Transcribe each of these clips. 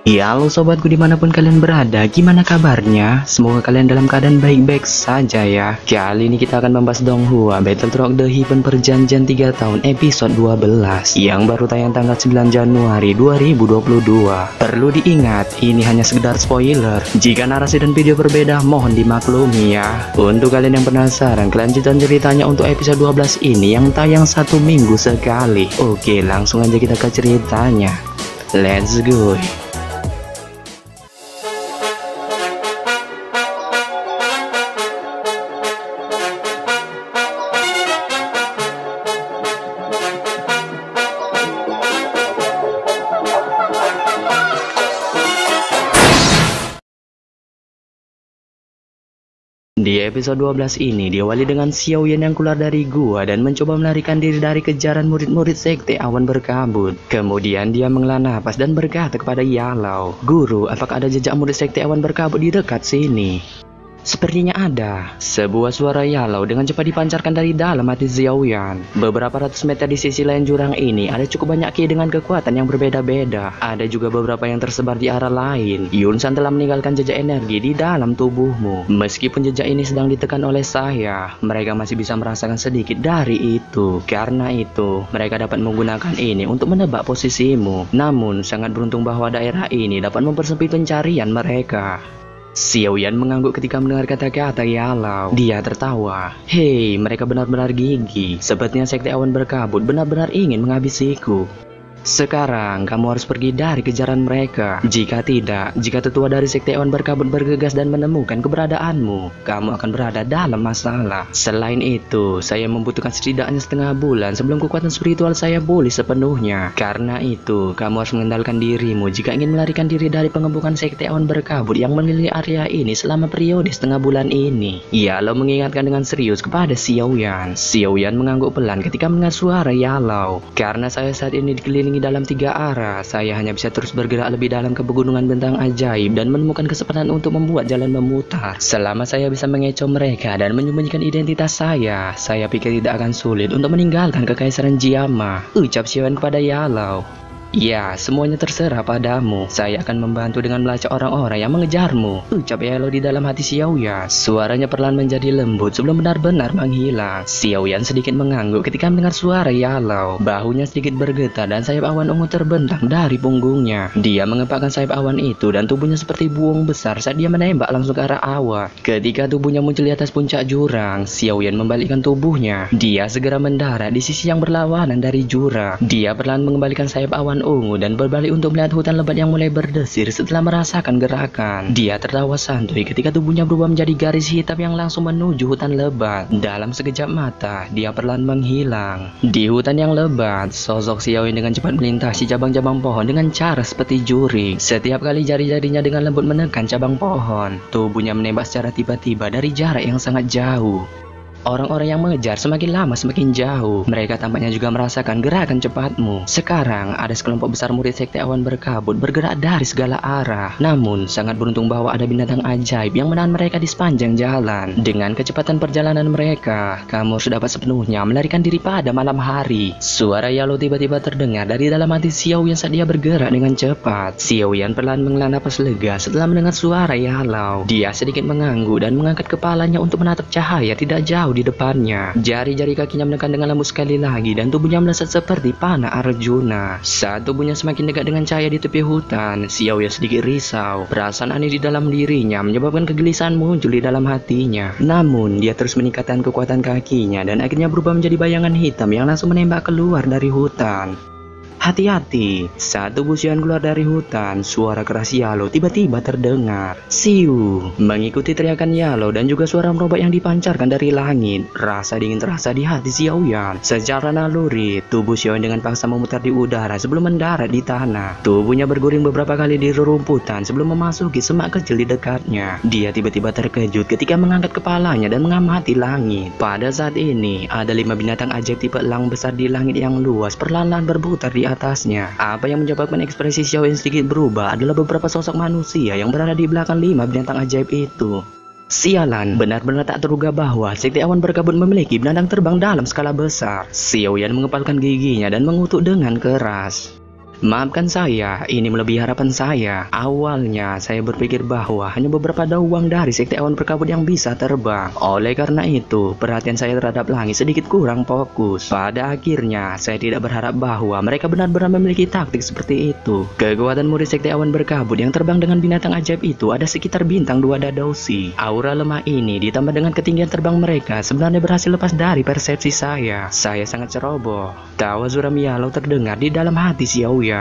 Ya, halo sobatku dimanapun kalian berada, gimana kabarnya? Semoga kalian dalam keadaan baik-baik saja ya. Kali ini kita akan membahas Donghua Battle Rock The Heaven Perjanjian 3 tahun episode 12 yang baru tayang tanggal 9 Januari 2022. Perlu diingat, ini hanya sekedar spoiler. Jika narasi dan video berbeda, mohon dimaklumi ya. Untuk kalian yang penasaran kelanjutan ceritanya untuk episode 12 ini yang tayang 1 minggu sekali. Oke, langsung aja kita ke ceritanya. Let's go. Di episode 12 ini diawali dengan Xiao Yan yang keluar dari gua dan mencoba melarikan diri dari kejaran murid-murid sekte awan berkabut. Kemudian dia menghela napas dan berkata kepada Yalao, "Guru, apakah ada jejak murid sekte awan berkabut di dekat sini?" Sepertinya ada. Sebuah suara Yalao dengan cepat dipancarkan dari dalam hati Xiao Yan. Beberapa ratus meter di sisi lain jurang ini ada cukup banyak ki dengan kekuatan yang berbeda-beda. Ada juga beberapa yang tersebar di arah lain. Yun San telah meninggalkan jejak energi di dalam tubuhmu. Meskipun jejak ini sedang ditekan oleh saya, mereka masih bisa merasakan sedikit dari itu. Karena itu, mereka dapat menggunakan ini untuk menebak posisimu. Namun, sangat beruntung bahwa daerah ini dapat mempersempit pencarian mereka. Xiao Yan mengangguk ketika mendengar kata-kata Yalao. Dia tertawa. Hei, mereka benar-benar gigi. Sepertinya sekte awan berkabut benar-benar ingin menghabisiku. Sekarang kamu harus pergi dari kejaran mereka. Jika tidak, jika tetua dari sekte awan berkabut bergegas dan menemukan keberadaanmu, kamu akan berada dalam masalah. Selain itu, saya membutuhkan setidaknya setengah bulan sebelum kekuatan spiritual saya pulih sepenuhnya. Karena itu, kamu harus mengendalikan dirimu jika ingin melarikan diri dari pengepungan sekte awan berkabut yang mengelilingi area ini selama periode setengah bulan ini. Yalao mengingatkan dengan serius kepada Xiao Yan. Xiao Yan mengangguk pelan ketika mendengar suara Yalao. Karena saya saat ini dikelilingi dalam 3 arah, saya hanya bisa terus bergerak lebih dalam ke pegunungan bentang ajaib dan menemukan kesempatan untuk membuat jalan memutar. Selama saya bisa mengecoh mereka dan menyembunyikan identitas saya pikir tidak akan sulit untuk meninggalkan kekaisaran Jiama, ucap Xiao Yan kepada Yalao. Ya, semuanya terserah padamu. Saya akan membantu dengan melacak orang-orang yang mengejarmu, ucap Yalao di dalam hati Xiao Yan. Suaranya perlahan menjadi lembut sebelum benar-benar menghilang. Xiao Yan sedikit mengangguk ketika mendengar suara Yalao. Bahunya sedikit bergetar dan sayap awan ungu terbentang dari punggungnya. Dia mengepakkan sayap awan itu dan tubuhnya seperti buung besar saat dia menembak langsung ke arah awan. Ketika tubuhnya muncul di atas puncak jurang, Xiao Yan membalikkan tubuhnya. Dia segera mendarat di sisi yang berlawanan dari jurang. Dia perlahan mengembalikan sayap awan ungu dan berbalik untuk melihat hutan lebat yang mulai berdesir setelah merasakan gerakan. Dia tertawa santuy ketika tubuhnya berubah menjadi garis hitam yang langsung menuju hutan lebat. Dalam sekejap mata, dia perlahan menghilang. Di hutan yang lebat, sosok Xiao Yan dengan cepat melintasi cabang-cabang pohon dengan cara seperti jurik. Setiap kali jari-jarinya dengan lembut menekan cabang pohon, tubuhnya menembak secara tiba-tiba dari jarak yang sangat jauh. Orang-orang yang mengejar semakin lama semakin jauh. Mereka tampaknya juga merasakan gerakan cepatmu. Sekarang ada sekelompok besar murid sekte awan berkabut bergerak dari segala arah. Namun sangat beruntung bahwa ada binatang ajaib yang menahan mereka di sepanjang jalan. Dengan kecepatan perjalanan mereka, kamu harus dapat sepenuhnya melarikan diri pada malam hari. Suara Yalao tiba-tiba terdengar dari dalam hati Xiao Yan saat dia bergerak dengan cepat. Xiao Yan perlahan menghela napas lega setelah mendengar suara Yalao. Dia sedikit mengangguk dan mengangkat kepalanya untuk menatap cahaya tidak jauh di depannya. Jari-jari kakinya menekan dengan lembut sekali lagi dan tubuhnya melesat seperti panah Arjuna. Saat tubuhnya semakin dekat dengan cahaya di tepi hutan, Xiao Yan sedikit risau. Perasaan aneh di dalam dirinya menyebabkan kegelisahan muncul di dalam hatinya. Namun dia terus meningkatkan kekuatan kakinya dan akhirnya berubah menjadi bayangan hitam yang langsung menembak keluar dari hutan. Hati-hati, saat tubuh Xiao Yan keluar dari hutan, suara keras Yalao tiba-tiba terdengar. Siu, mengikuti teriakan Yalao dan juga suara merobat yang dipancarkan dari langit. Rasa dingin terasa di hati Xiao Yan. Secara naluri, tubuh Xiao Yan dengan paksa memutar di udara sebelum mendarat di tanah. Tubuhnya berguling beberapa kali di rerumputan sebelum memasuki semak kecil di dekatnya. Dia tiba-tiba terkejut ketika mengangkat kepalanya dan mengamati langit. Pada saat ini, ada 5 binatang ajaib tipe elang besar di langit yang luas perlahan-lahan berputar di atasnya. Apa yang menyebabkan ekspresi Xiao Yan sedikit berubah adalah beberapa sosok manusia yang berada di belakang 5 binatang ajaib itu. Sialan, benar-benar tak terduga bahwa sekte awan berkabut memiliki binatang terbang dalam skala besar. Xiao Yan mengepalkan giginya dan mengutuk dengan keras. Maafkan saya, ini melebihi harapan saya. Awalnya saya berpikir bahwa hanya beberapa doang dari sekte awan berkabut yang bisa terbang. Oleh karena itu, perhatian saya terhadap langit sedikit kurang fokus. Pada akhirnya, saya tidak berharap bahwa mereka benar-benar memiliki taktik seperti itu. Kekuatan murid sekte awan berkabut yang terbang dengan binatang ajaib itu ada sekitar bintang 2 Dadausi. Aura lemah ini ditambah dengan ketinggian terbang mereka sebenarnya berhasil lepas dari persepsi saya. Saya sangat ceroboh. Tawa suram Yalow terdengar di dalam hati Xiaoyan.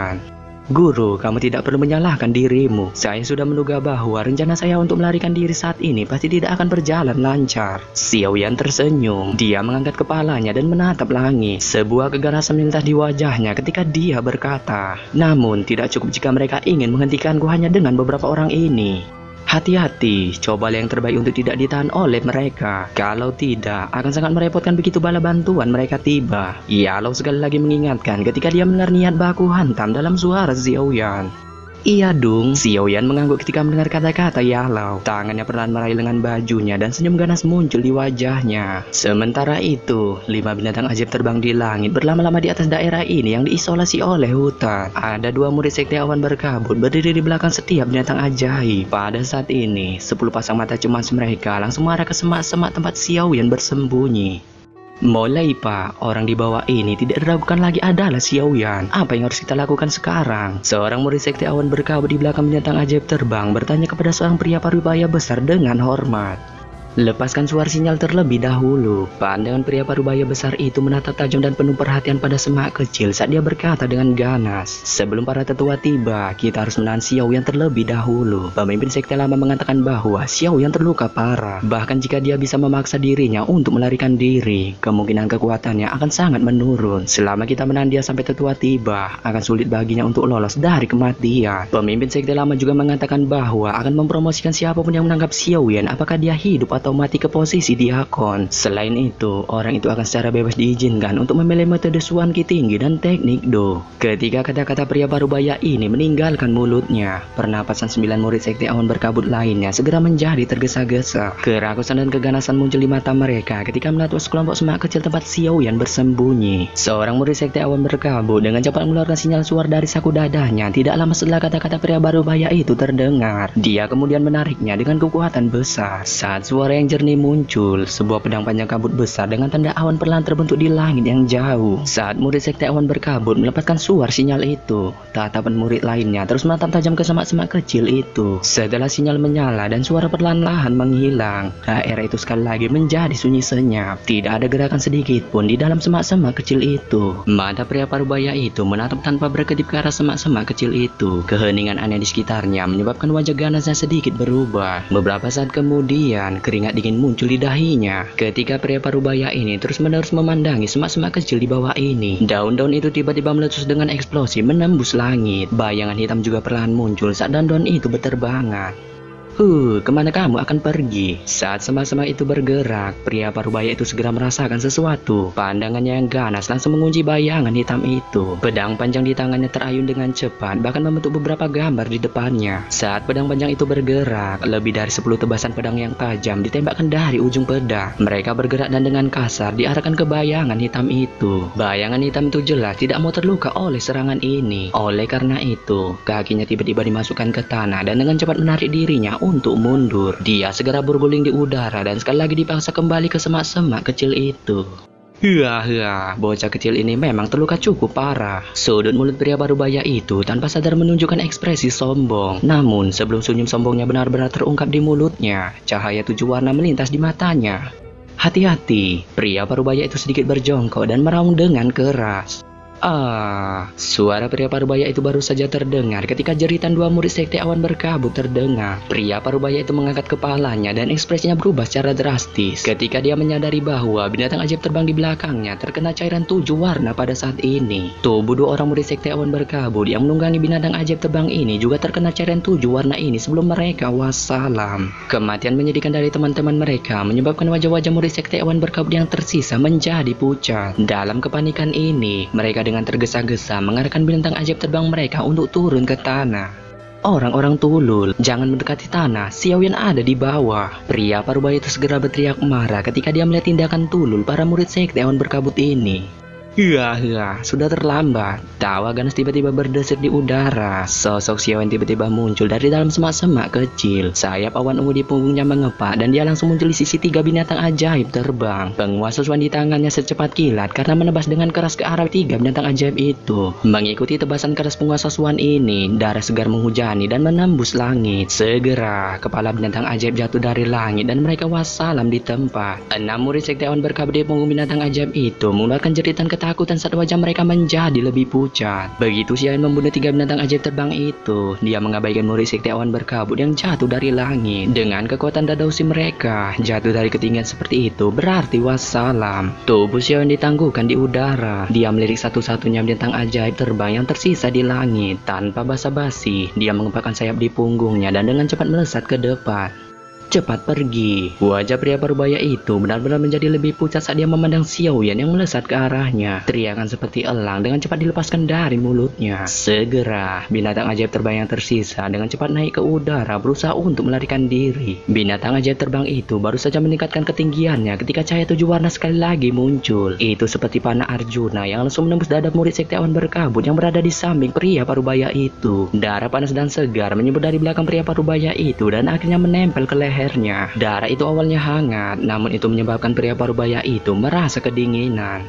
Guru, kamu tidak perlu menyalahkan dirimu. Saya sudah menduga bahwa rencana saya untuk melarikan diri saat ini pasti tidak akan berjalan lancar. Xiaoyan tersenyum. Dia mengangkat kepalanya dan menatap langit. Sebuah keganasan melintas di wajahnya ketika dia berkata, namun tidak cukup jika mereka ingin menghentikanku hanya dengan beberapa orang ini. Hati-hati, cobalah yang terbaik untuk tidak ditahan oleh mereka. Kalau tidak, akan sangat merepotkan begitu bala bantuan mereka tiba. Yalow sekali lagi mengingatkan ketika dia mendengar niat baku hantam dalam suara Xiaoyan. Iya dong, Xiaoyan mengangguk ketika mendengar kata-kata Yalow. Tangannya perlahan meraih lengan bajunya dan senyum ganas muncul di wajahnya. Sementara itu, 5 binatang ajaib terbang di langit berlama-lama di atas daerah ini yang diisolasi oleh hutan. Ada 2 murid sekte awan berkabut berdiri di belakang setiap binatang ajaib. Pada saat ini, 10 pasang mata cemas mereka langsung mengarah ke semak-semak tempat Xiaoyan bersembunyi. Mulai Pak, orang di bawah ini tidak diragukan lagi adalah Xiaoyan. Apa yang harus kita lakukan sekarang? Seorang murid sekte awan berkabut di belakang binatang ajaib terbang bertanya kepada seorang pria parubaya besar dengan hormat. Lepaskan suara sinyal terlebih dahulu. Pandangan pria parubaya besar itu menatap tajam dan penuh perhatian pada semak kecil saat dia berkata dengan ganas. Sebelum para tetua tiba, kita harus menahan Xiaoyan terlebih dahulu. Pemimpin sekte lama mengatakan bahwa Xiaoyan terluka parah. Bahkan jika dia bisa memaksa dirinya untuk melarikan diri, kemungkinan kekuatannya akan sangat menurun. Selama kita menahan dia sampai tetua tiba, akan sulit baginya untuk lolos dari kematian. Pemimpin sekte lama juga mengatakan bahwa akan mempromosikan siapapun yang menangkap Xiaoyan, apakah dia hidup atau mati ke posisi diakon. Selain itu, orang itu akan secara bebas diizinkan untuk memilih metode Suan Ki tinggi dan teknik Do. Ketika kata-kata pria parubaya ini meninggalkan mulutnya, pernapasan 9 murid sekte awan berkabut lainnya segera menjadi tergesa-gesa. Kerakusan dan keganasan muncul di mata mereka ketika melihat sekelompok semak kecil tempat Xiaoyan bersembunyi. Seorang murid sekte awan berkabut dengan cepat mengeluarkan sinyal suara dari saku dadanya. Tidak lama setelah kata-kata pria parubaya itu terdengar, dia kemudian menariknya dengan kekuatan besar. Saat suara yang jernih muncul, sebuah pedang panjang kabut besar dengan tanda awan perlahan terbentuk di langit yang jauh. Saat murid sekte awan berkabut melepaskan suara sinyal itu, tatapan murid lainnya terus menatap tajam ke semak-semak kecil itu. Setelah sinyal menyala dan suara perlahan-lahan menghilang, daerah itu sekali lagi menjadi sunyi senyap. Tidak ada gerakan sedikit pun di dalam semak-semak kecil itu. Mata pria parubaya itu menatap tanpa berkedip ke arah semak-semak kecil itu. Keheningan aneh di sekitarnya menyebabkan wajah ganasnya sedikit berubah. Beberapa saat kemudian, keringat dingin muncul di dahinya ketika pria parubaya ini terus-menerus memandangi semak-semak kecil di bawah ini. Daun-daun itu tiba-tiba meletus dengan eksplosi menembus langit. Bayangan hitam juga perlahan muncul saat daun-daun itu berterbangan. Kemana kamu akan pergi? Saat semak-semak itu bergerak, pria parubaya itu segera merasakan sesuatu. Pandangannya yang ganas langsung mengunci bayangan hitam itu. Pedang panjang di tangannya terayun dengan cepat, bahkan membentuk beberapa gambar di depannya. Saat pedang panjang itu bergerak, lebih dari 10 tebasan pedang yang tajam ditembakkan dari ujung pedang. Mereka bergerak dan dengan kasar diarahkan ke bayangan hitam itu. Bayangan hitam itu jelas tidak mau terluka oleh serangan ini. Oleh karena itu, kakinya tiba-tiba dimasukkan ke tanah dan dengan cepat menarik dirinya untuk mundur. Dia segera berguling di udara dan sekali lagi dipaksa kembali ke semak-semak kecil itu. Bocah kecil ini memang terluka cukup parah. Sudut mulut pria parubaya itu tanpa sadar menunjukkan ekspresi sombong. Namun sebelum senyum sombongnya benar-benar terungkap di mulutnya, cahaya 7 warna melintas di matanya. Hati-hati, pria parubaya itu sedikit berjongkok dan meraung dengan keras. Suara pria parubaya itu baru saja terdengar ketika jeritan 2 murid sekte awan berkabut terdengar. Pria parubaya itu mengangkat kepalanya dan ekspresinya berubah secara drastis ketika dia menyadari bahwa binatang ajaib terbang di belakangnya terkena cairan 7 warna pada saat ini. Tubuh 2 orang murid sekte awan berkabut yang menunggangi binatang ajaib terbang ini juga terkena cairan 7 warna ini sebelum mereka wassalam. Kematian menyedihkan dari teman-teman mereka menyebabkan wajah-wajah murid sekte awan berkabut yang tersisa menjadi pucat. Dalam kepanikan ini, mereka dengan tergesa-gesa mengarahkan binatang ajaib terbang mereka untuk turun ke tanah. Orang-orang tulul, jangan mendekati tanah, Xiaoyan ada di bawah. Pria parubaya itu segera berteriak marah ketika dia melihat tindakan tulul para murid sekte awan berkabut ini. Sudah terlambat. Tawa ganas tiba-tiba berdesis di udara. Sosok Xiaoyan tiba-tiba muncul dari dalam semak-semak kecil. Sayap awan ungu di punggungnya mengepak dan dia langsung muncul di sisi 3 binatang ajaib terbang. Penguasa Swan di tangannya secepat kilat karena menebas dengan keras ke arah 3 binatang ajaib itu. Mengikuti tebasan keras penguasa Swan ini, darah segar menghujani dan menembus langit. Segera, kepala binatang ajaib jatuh dari langit dan mereka wassalam di tempat. 6 murid sekte awan berkabut di punggung binatang ajaib itu mengeluarkan jeritan ketakutan saat wajah mereka menjadi lebih pucat. Begitu Xiaoyan membunuh 3 binatang ajaib terbang itu, dia mengabaikan murid sekte awan berkabut yang jatuh dari langit. Dengan kekuatan dadausi mereka, jatuh dari ketinggian seperti itu berarti wassalam. Tubuh Xiaoyan ditangguhkan di udara. Dia melirik satu-satunya binatang ajaib terbang yang tersisa di langit. Tanpa basa-basi, dia mengepakkan sayap di punggungnya dan dengan cepat melesat ke depan. Cepat pergi. Wajah pria parubaya itu benar-benar menjadi lebih pucat saat dia memandang Xiaoyan yang melesat ke arahnya. Teriakan seperti elang dengan cepat dilepaskan dari mulutnya. Segera, binatang ajaib terbang yang tersisa dengan cepat naik ke udara berusaha untuk melarikan diri. Binatang ajaib terbang itu baru saja meningkatkan ketinggiannya ketika cahaya 7 warna sekali lagi muncul. Itu seperti panah Arjuna yang langsung menembus dada murid sekte awan berkabut yang berada di samping pria parubaya itu. Darah panas dan segar menyembur dari belakang pria parubaya itu dan akhirnya menempel ke leher. Darah itu awalnya hangat, namun itu menyebabkan pria parubaya itu merasa kedinginan.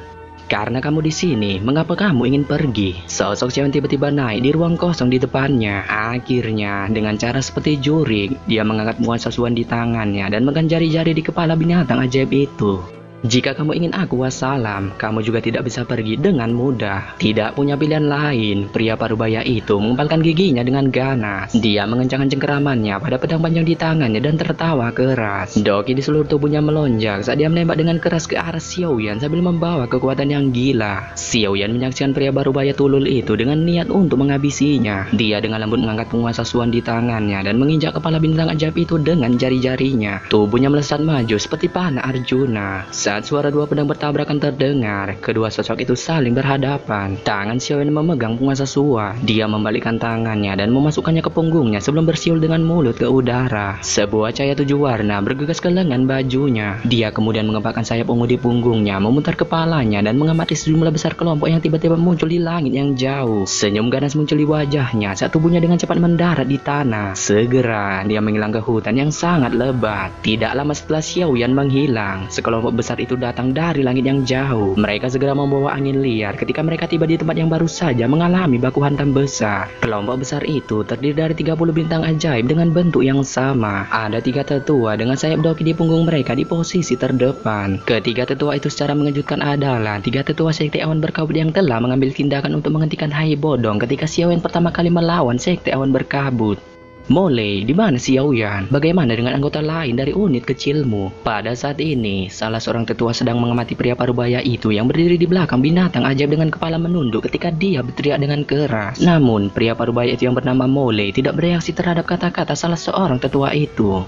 Karena kamu di sini, mengapa kamu ingin pergi? Sosok Xiaoyan tiba-tiba naik di ruang kosong di depannya. Akhirnya, dengan cara seperti jurik, dia mengangkat penguasa Swan di tangannya dan megang jari-jari di kepala binatang ajaib itu. Jika kamu ingin aku wassalam, kamu juga tidak bisa pergi dengan mudah. Tidak punya pilihan lain, pria parubaya itu mengempalkan giginya dengan ganas. Dia mengencangkan cengkeramannya pada pedang panjang di tangannya dan tertawa keras. Doki di seluruh tubuhnya melonjak saat dia menembak dengan keras ke arah Xiaoyan sambil membawa kekuatan yang gila. Xiaoyan menyaksikan pria parubaya tulul itu dengan niat untuk menghabisinya. Dia dengan lembut mengangkat penguasa Swan di tangannya dan menginjak kepala bintang ajaib itu dengan jari-jarinya. Tubuhnya melesat maju seperti panah Arjuna. Saat suara 2 pedang bertabrakan terdengar, kedua sosok itu saling berhadapan. Tangan Xiaoyan memegang penguasa Swan. Dia membalikkan tangannya dan memasukkannya ke punggungnya sebelum bersiul dengan mulut ke udara. Sebuah cahaya 7 warna bergegas ke lengan bajunya. Dia kemudian mengepakkan sayap ungu di punggungnya, memutar kepalanya dan mengamati sejumlah besar kelompok yang tiba-tiba muncul di langit yang jauh. Senyum ganas muncul di wajahnya saat tubuhnya dengan cepat mendarat di tanah. Segera, dia menghilang ke hutan yang sangat lebat. Tidak lama setelah Xiaoyan menghilang, sekelompok besar itu datang dari langit yang jauh. Mereka segera membawa angin liar ketika mereka tiba di tempat yang baru saja mengalami baku hantam besar. Kelompok besar itu terdiri dari 30 bintang ajaib dengan bentuk yang sama. Ada 3 tetua dengan sayap doki di punggung mereka di posisi terdepan. Ketiga tetua itu secara mengejutkan adalah 3 tetua sekte awan berkabut yang telah mengambil tindakan untuk menghentikan Hai Bodong ketika Xiaoyan pertama kali melawan sekte awan berkabut. Mole, di mana Xiaoyan? Bagaimana dengan anggota lain dari unit kecilmu? Pada saat ini, salah seorang tetua sedang mengamati pria parubaya itu yang berdiri di belakang binatang ajaib dengan kepala menunduk ketika dia berteriak dengan keras. Namun, pria parubaya itu yang bernama Mole tidak bereaksi terhadap kata-kata salah seorang tetua itu.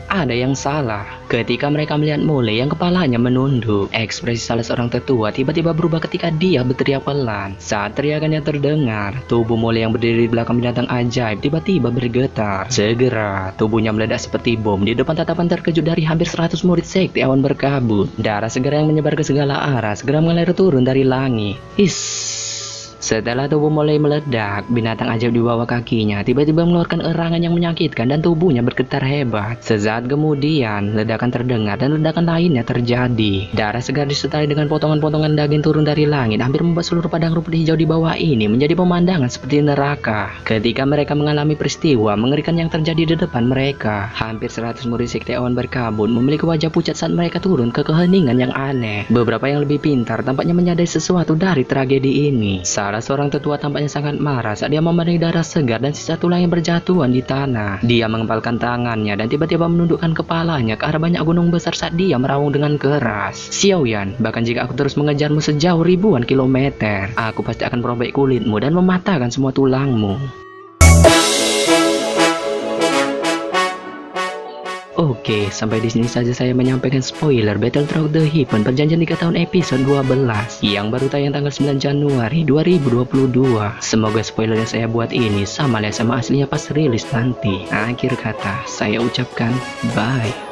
Ada yang salah. Ketika mereka melihat Mole yang kepalanya menunduk, ekspresi salah seorang tetua tiba-tiba berubah ketika dia berteriak pelan. Saat teriakannya terdengar, tubuh Mole yang berdiri di belakang binatang ajaib tiba-tiba bergetar. Segera, tubuhnya meledak seperti bom di depan tatapan terkejut dari hampir 100 murid sekte awan berkabut. Darah segera yang menyebar ke segala arah segera mengalir turun dari langit. Setelah tubuh mulai meledak, binatang ajaib di bawah kakinya tiba-tiba mengeluarkan erangan yang menyakitkan dan tubuhnya bergetar hebat. Sesaat kemudian, ledakan terdengar dan ledakan lainnya terjadi. Darah segar disertai dengan potongan-potongan daging turun dari langit hampir membuat seluruh padang rumput hijau di bawah ini menjadi pemandangan seperti neraka. Ketika mereka mengalami peristiwa mengerikan yang terjadi di depan mereka, hampir 100 murid sekte awan berkabut memiliki wajah pucat saat mereka turun ke keheningan yang aneh. Beberapa yang lebih pintar tampaknya menyadari sesuatu dari tragedi ini. Salah seorang tetua tampaknya sangat marah saat dia memandangi darah segar dan sisa tulang yang berjatuhan di tanah. Dia mengempalkan tangannya dan tiba-tiba menundukkan kepalanya ke arah banyak gunung besar saat dia meraung dengan keras. Xiaoyan, bahkan jika aku terus mengejarmu sejauh ribuan kilometer, aku pasti akan merobek kulitmu dan mematahkan semua tulangmu. Oke, sampai di sini saja saya menyampaikan spoiler Battle Through the Heaven perjanjian 3 tahun episode 12 yang baru tayang tanggal 9 Januari 2022. Semoga spoiler yang saya buat ini sama lah sama aslinya pas rilis nanti. Akhir kata, saya ucapkan bye.